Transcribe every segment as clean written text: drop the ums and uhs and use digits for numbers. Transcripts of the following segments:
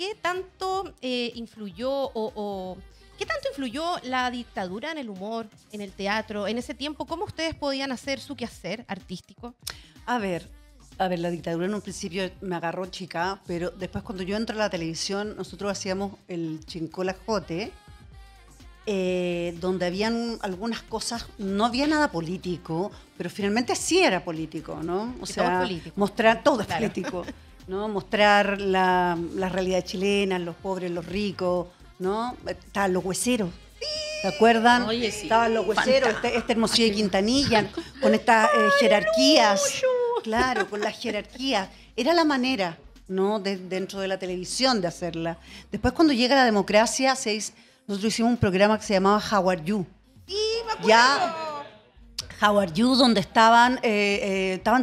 ¿qué tanto influyó qué tanto influyó la dictadura en el humor, en el teatro, en ese tiempo? ¿Cómo ustedes podían hacer su quehacer artístico? A ver, la dictadura en un principio me agarró chica, pero después cuando yo entré a la televisión, nosotros hacíamos el Chincola Jote, donde habían algunas cosas, no había nada político, pero finalmente sí era político, ¿no? O sea, todo es político. mostrar, todo es Claro. político, ¿no? Mostrar la realidad chilena, los pobres, los ricos, ¿no? Estaban los hueseros. ¿Se acuerdan? Oye, sí. Estaban los hueseros, este Hermosillo de Quintanilla, con estas jerarquías. Claro, con las jerarquías. Era la manera, ¿no? Dentro de la televisión de hacerla. Después, cuando llega la democracia, nosotros hicimos un programa que se llamaba How Are You. Sí, me acuerdo. Ya, How Are You, donde estaban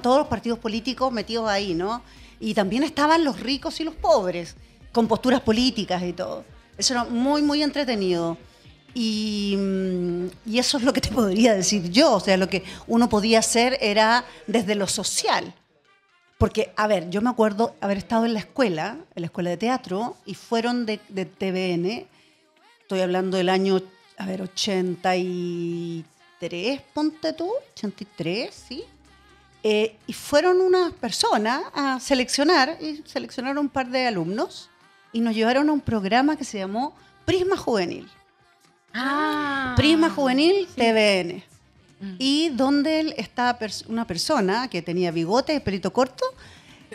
todos los partidos políticos metidos ahí, ¿no? Y también estaban los ricos y los pobres, con posturas políticas y todo. Eso era muy, muy entretenido. Y eso es lo que te podría decir yo. O sea, lo que uno podía hacer era desde lo social. Porque, a ver, yo me acuerdo haber estado en la escuela de teatro, y fueron de TVN, estoy hablando del año, 83, ponte tú, 83, ¿sí? Y fueron unas personas a seleccionar, y seleccionaron un par de alumnos, y nos llevaron a un programa que se llamó Prisma Juvenil. Prisma Juvenil, sí. TVN. Y donde estaba una persona que tenía bigote y pelito corto,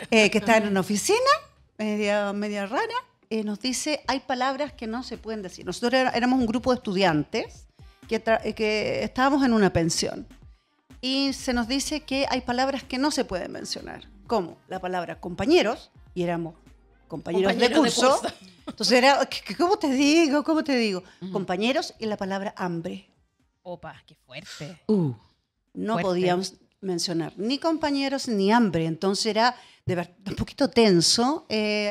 que estaba en una oficina, media rara, nos dice, hay palabras que no se pueden decir. Nosotros éramos un grupo de estudiantes que estábamos en una pensión. Y se nos dice que hay palabras que no se pueden mencionar. ¿Cómo? La palabra compañeros, y éramos compañeros de curso. Entonces era, ¿cómo te digo? Compañeros, y la palabra hambre. Opa, qué fuerte. No fuerte. podíamos mencionar ni compañeros ni hambre. Entonces era un poquito tenso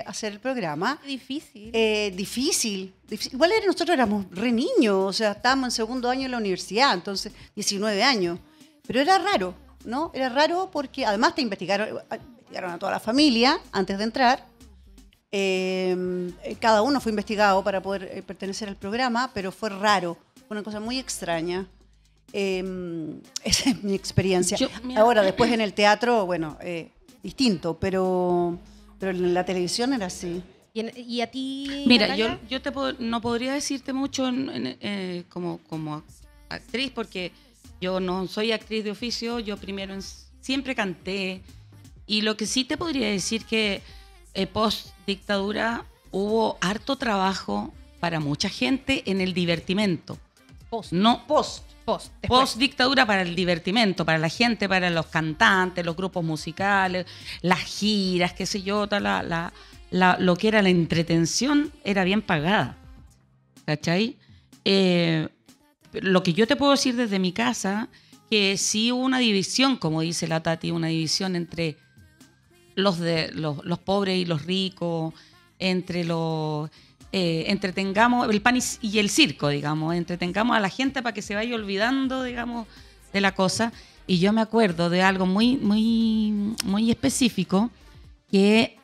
hacer el programa. Difícil. Difícil. Igual nosotros éramos re niños, o sea, estábamos en segundo año en la universidad, entonces 19 años. Pero era raro, ¿no? Era raro porque además te investigaron a toda la familia antes de entrar. Cada uno fue investigado para poder pertenecer al programa, pero fue raro, fue una cosa muy extraña. Esa es mi experiencia. Ahora, después en el teatro, bueno, distinto, pero en la televisión era así. ¿Y a ti? Mira, Natalia? yo no podría decirte mucho como actriz, porque yo no soy actriz de oficio. Yo primero siempre canté, y lo que sí te podría decir que post dictadura hubo harto trabajo para mucha gente en el divertimento. Post dictadura, para el divertimento, para la gente, para los cantantes, los grupos musicales, las giras, qué sé yo, lo que era la entretención era bien pagada, ¿cachai? Lo que yo te puedo decir desde mi casa, que sí hubo una división, como dice la Tati, una división entre los pobres y los ricos, entre entretengamos el pan y el circo, digamos, entretengamos a la gente para que se vaya olvidando, digamos, de la cosa. Y yo me acuerdo de algo muy, muy, muy específico, que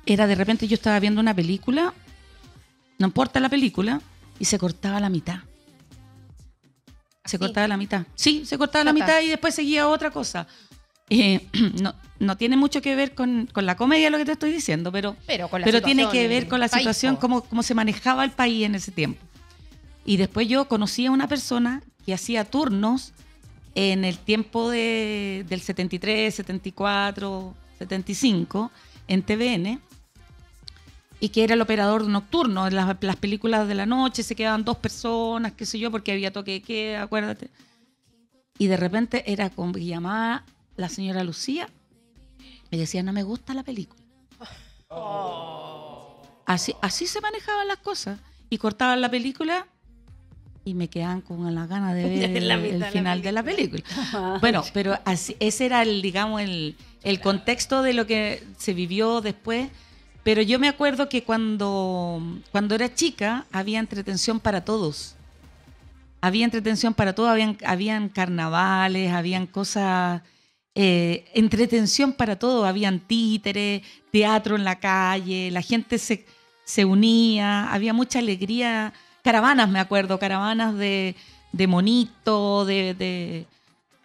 era, de repente yo estaba viendo una película, no importa la película, y se cortaba la mitad. Cortaba la mitad. Sí, se cortaba la mitad y después seguía otra cosa. No tiene mucho que ver con la comedia lo que te estoy diciendo, pero tiene que ver con la situación, cómo se manejaba el país en ese tiempo. Y después yo conocí a una persona que hacía turnos en el tiempo del 73, 74, 75 en TVN, y que era el operador nocturno. En las películas de la noche se quedaban 2 personas, qué sé yo, porque había toque de queda, acuérdate. Y de repente era como que llamaba la señora Lucía y decía, no me gusta la película. Así se manejaban las cosas. Y cortaban la película y me quedaban con las ganas de ver el final de la película. Bueno, pero ese era digamos, el contexto de lo que se vivió después. Pero yo me acuerdo que cuando era chica había entretención para todos. Habían carnavales, habían cosas, entretención para todo. Habían títeres, teatro en la calle, la gente se se unía, había mucha alegría, caravanas, me acuerdo, caravanas de monito, de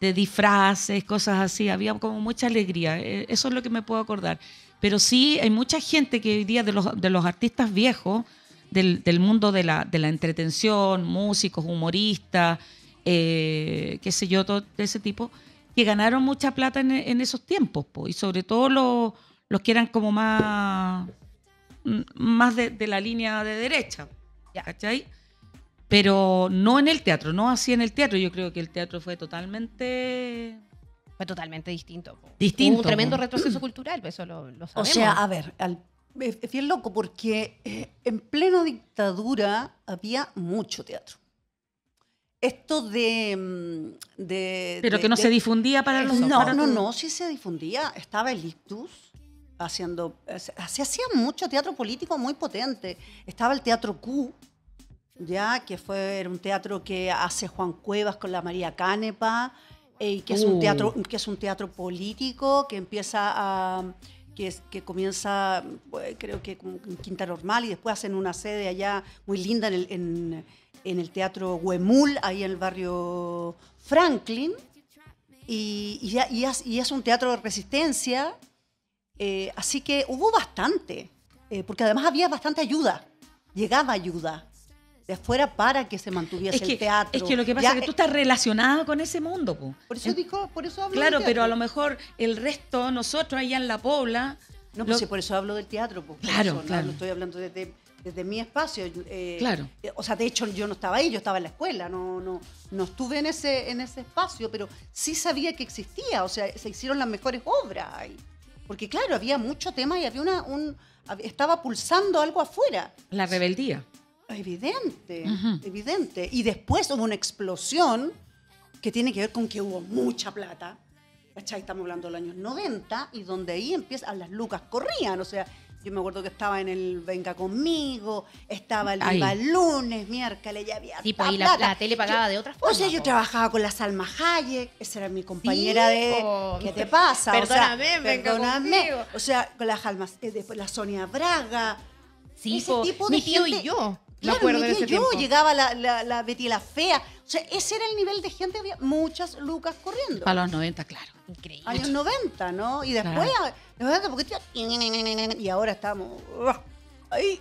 disfraces, cosas así, había como mucha alegría, eso es lo que me puedo acordar. Pero sí, hay mucha gente que hoy día de los artistas viejos, del mundo de la entretención, músicos, humoristas, qué sé yo, todo de ese tipo, que ganaron mucha plata en esos tiempos, po, y sobre todo los que eran como más de la línea de derecha, ¿cachai? Pero no en el teatro, no así en el teatro. Yo creo que el teatro fue totalmente distinto. Distinto. Hubo un tremendo retroceso cultural, eso lo sabemos. O sea, a ver, es bien loco porque en plena dictadura había mucho teatro. Esto pero que no se difundía para los... No, sí se difundía. Estaba el Ictus haciendo... Se hacía mucho teatro político muy potente. Estaba el Teatro Q, ya, que era un teatro que hace Juan Cuevas con la María Canepa, que es un teatro político que empieza que comienza, creo que en Quinta Normal, y después hacen una sede allá muy linda en el Teatro Huemul, ahí en el barrio Franklin, y es un teatro de resistencia, así que hubo bastante, porque además había bastante ayuda, llegaba ayuda de afuera para que se mantuviese el teatro. Es que lo que pasa es que tú estás relacionada con ese mundo, po. Por eso hablo claro, del teatro. pero a lo mejor el resto, nosotros allá en La Pobla... No, pues sí, por eso hablo del teatro. Pues, claro. No estoy hablando desde mi espacio. Claro. O sea, de hecho, yo no estaba ahí, yo estaba en la escuela, no estuve en ese espacio, pero sí sabía que existía, o sea, se hicieron las mejores obras ahí. Porque claro, había mucho tema y había estaba pulsando algo afuera. La rebeldía. Evidente, evidente. Y después hubo una explosión que tiene que ver con que hubo mucha plata. ¿Cachai? Estamos hablando de los años 90 y donde ahí las lucas corrían. O sea, yo me acuerdo que estaba en el Venga Conmigo, estaba el Viva el Lunes, miércoles, ya había sí, pues ahí la tele pagaba de otra forma. O sea, yo trabajaba con la Salma Hayek, esa era mi compañera ¿qué te pasa? Perdóname, Venga Conmigo. O sea, con después la Sonia Braga. Sí, ese tipo de tío y yo. Claro, llegaba la Betty la Fea. O sea, ese era el nivel de gente, había muchas lucas corriendo. Para los 90, claro. Increíble. Años 90, ¿no? Y después, y ahora estamos ahí.